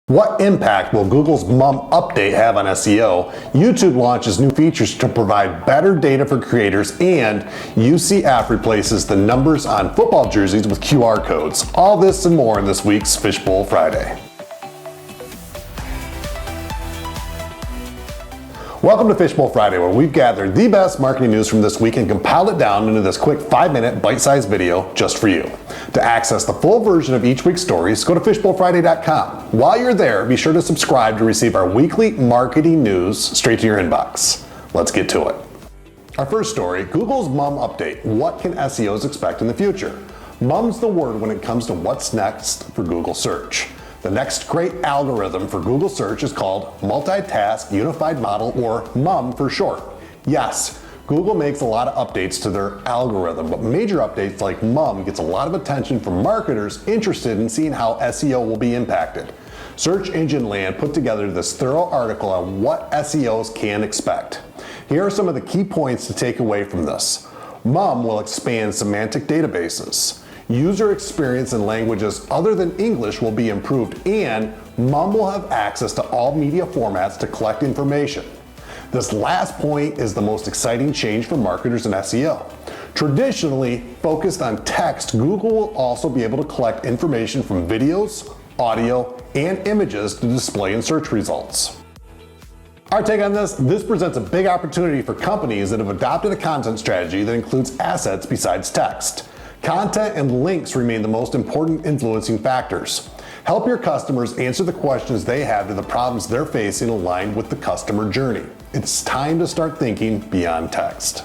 What impact will Google's Mum update have on SEO? YouTube launches new features to provide better data for creators, and UCF replaces the numbers on football jerseys with QR codes. All this and more in this week's Fishbowl Friday. Welcome to Fishbowl Friday, where we've gathered the best marketing news from this week and compiled it down into this quick 5-minute bite-sized video just for you. To access the full version of each week's stories, go to fishbowlfriday.com. While you're there, be sure to subscribe to receive our weekly marketing news straight to your inbox. Let's get to it. Our first story, Google's Mum update. What can SEOs expect in the future? Mum's the word when it comes to what's next for Google search. The next great algorithm for Google search is called Multitask Unified Model, or MUM for short. Yes, Google makes a lot of updates to their algorithm, but major updates like MUM gets a lot of attention from marketers interested in seeing how SEO will be impacted. Search Engine Land put together this thorough article on what SEOs can expect. Here are some of the key points to take away from this. MUM will expand semantic databases. User experience in languages other than English will be improved, and MUM will have access to all media formats to collect information. This last point is the most exciting change for marketers in SEO. Traditionally focused on text, Google will also be able to collect information from videos, audio, and images to display in search results. Our take on this presents a big opportunity for companies that have adopted a content strategy that includes assets besides text. Content and links remain the most important influencing factors. Help your customers answer the questions they have to the problems they're facing aligned with the customer journey. It's time to start thinking beyond text.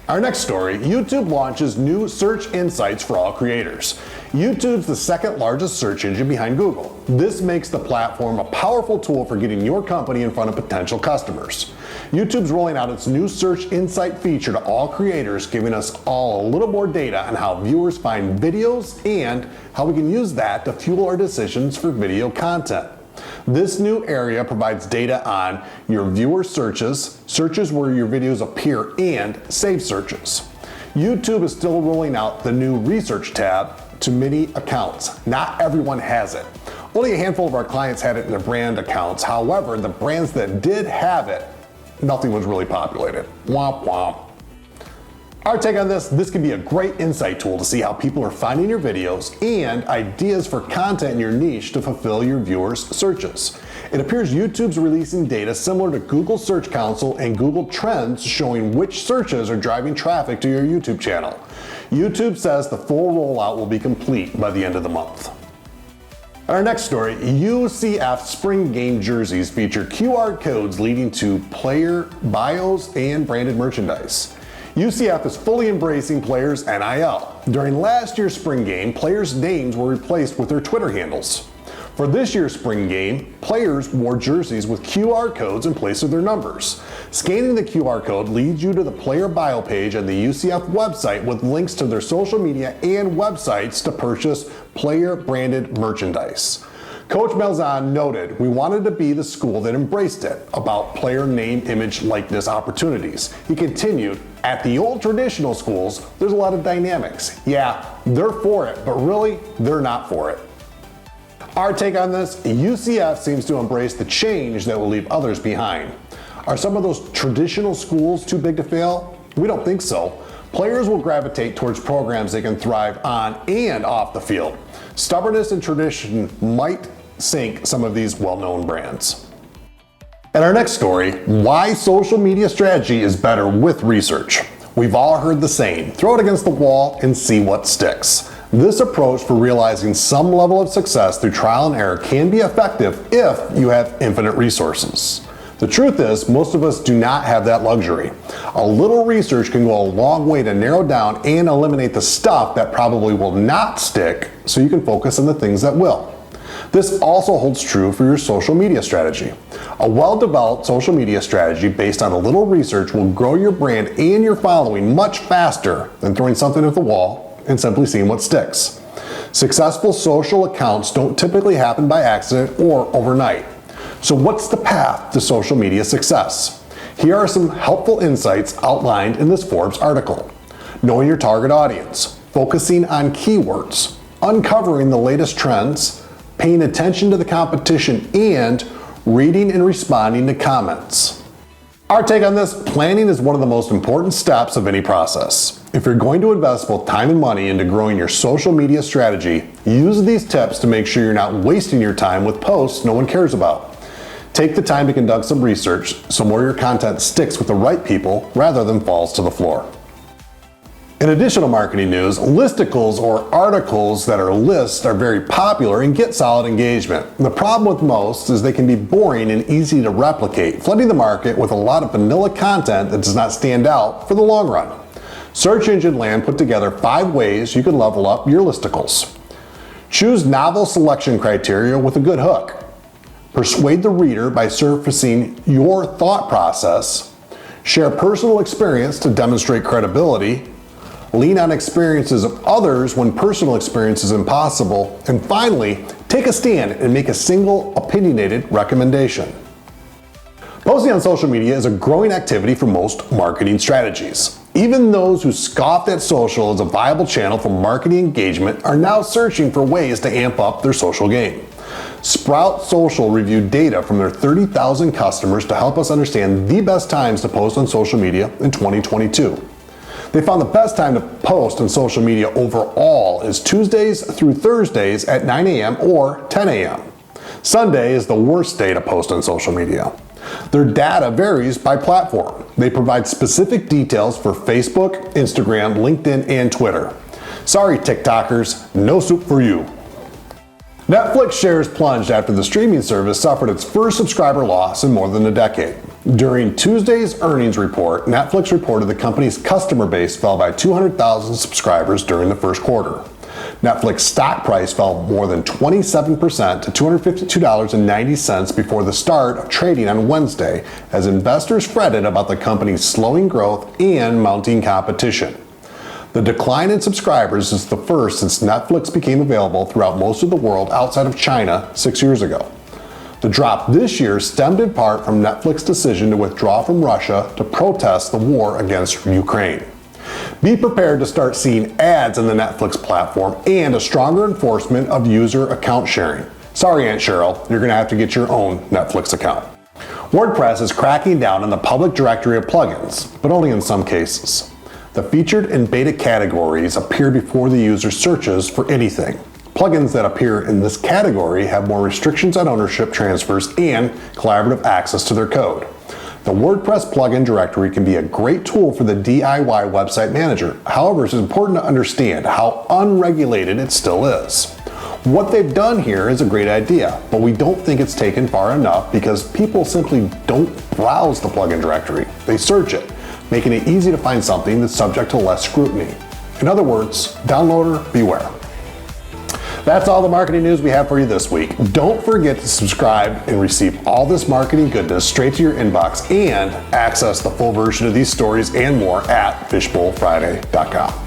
Our next story, YouTube launches new search insights for all creators. YouTube's the second largest search engine behind Google. This makes the platform a powerful tool for getting your company in front of potential customers. YouTube's rolling out its new search insight feature to all creators, giving us all a little more data on how viewers find videos and how we can use that to fuel our decisions for video content. This new area provides data on your viewer searches, searches where your videos appear, and saved searches. YouTube is still rolling out the new research tab to many accounts. Not everyone has it. Only a handful of our clients had it in their brand accounts. However, the brands that did have it, nothing was really populated. Womp womp. Our take on this can be a great insight tool to see how people are finding your videos and ideas for content in your niche to fulfill your viewers' searches. It appears YouTube's releasing data similar to Google Search Console and Google Trends, showing which searches are driving traffic to your YouTube channel. YouTube says the full rollout will be complete by the end of the month. Our next story, UCF spring game jerseys feature QR codes leading to player bios and branded merchandise. UCF is fully embracing players' NIL. During last year's spring game, players' names were replaced with their Twitter handles. For this year's spring game, players wore jerseys with QR codes in place of their numbers. Scanning the QR code leads you to the player bio page on the UCF website with links to their social media and websites to purchase player-branded merchandise. Coach Malzahn noted, "We wanted to be the school that embraced it, about player name, image, likeness opportunities." He continued, "At the old traditional schools, there's a lot of dynamics. Yeah, they're for it, but really, they're not for it." Our take on this, UCF seems to embrace the change that will leave others behind. Are some of those traditional schools too big to fail? We don't think so. Players will gravitate towards programs they can thrive on and off the field. Stubbornness and tradition might sink some of these well-known brands. And our next story, why social media strategy is better with research. We've all heard the saying, throw it against the wall and see what sticks. This approach for realizing some level of success through trial and error can be effective if you have infinite resources. The truth is, most of us do not have that luxury. A little research can go a long way to narrow down and eliminate the stuff that probably will not stick, so you can focus on the things that will. This also holds true for your social media strategy. A well-developed social media strategy based on a little research will grow your brand and your following much faster than throwing something at the wall and simply seeing what sticks. Successful social accounts don't typically happen by accident or overnight. So what's the path to social media success? Here are some helpful insights outlined in this Forbes article. Knowing your target audience, focusing on keywords, uncovering the latest trends, paying attention to the competition, and reading and responding to comments. Our take on this: planning is one of the most important steps of any process. If you're going to invest both time and money into growing your social media strategy, use these tips to make sure you're not wasting your time with posts no one cares about. Take the time to conduct some research so more of your content sticks with the right people rather than falls to the floor. In additional marketing news, listicles, or articles that are lists, are very popular and get solid engagement. The problem with most is they can be boring and easy to replicate, flooding the market with a lot of vanilla content that does not stand out for the long run. Search Engine Land put together 5 ways you can level up your listicles. Choose novel selection criteria with a good hook. Persuade the reader by surfacing your thought process. Share personal experience to demonstrate credibility. Lean on experiences of others when personal experience is impossible. And finally, take a stand and make a single opinionated recommendation. Posting on social media is a growing activity for most marketing strategies. Even those who scoffed at social as a viable channel for marketing engagement are now searching for ways to amp up their social game. Sprout Social reviewed data from their 30,000 customers to help us understand the best times to post on social media in 2022. They found the best time to post on social media overall is Tuesdays through Thursdays at 9 a.m. or 10 a.m. Sunday is the worst day to post on social media. Their data varies by platform. They provide specific details for Facebook, Instagram, LinkedIn, and Twitter. Sorry, TikTokers, no soup for you. Netflix shares plunged after the streaming service suffered its first subscriber loss in more than a decade. During Tuesday's earnings report, Netflix reported the company's customer base fell by 200,000 subscribers during the first quarter. Netflix stock price fell more than 27% to $252.90 before the start of trading on Wednesday, as investors fretted about the company's slowing growth and mounting competition. The decline in subscribers is the first since Netflix became available throughout most of the world outside of China 6 years ago. The drop this year stemmed in part from Netflix's decision to withdraw from Russia to protest the war against Ukraine. Be prepared to start seeing ads on the Netflix platform and a stronger enforcement of user account sharing. Sorry, Aunt Cheryl, you're going to have to get your own Netflix account. WordPress is cracking down on the public directory of plugins, but only in some cases. The featured and beta categories appear before the user searches for anything. Plugins that appear in this category have more restrictions on ownership transfers and collaborative access to their code. The WordPress plugin directory can be a great tool for the DIY website manager. However, it's important to understand how unregulated it still is. What they've done here is a great idea, but we don't think it's taken far enough because people simply don't browse the plugin directory. They search it, making it easy to find something that's subject to less scrutiny. In other words, downloader beware. That's all the marketing news we have for you this week. Don't forget to subscribe and receive all this marketing goodness straight to your inbox, and access the full version of these stories and more at fishbowlfriday.com.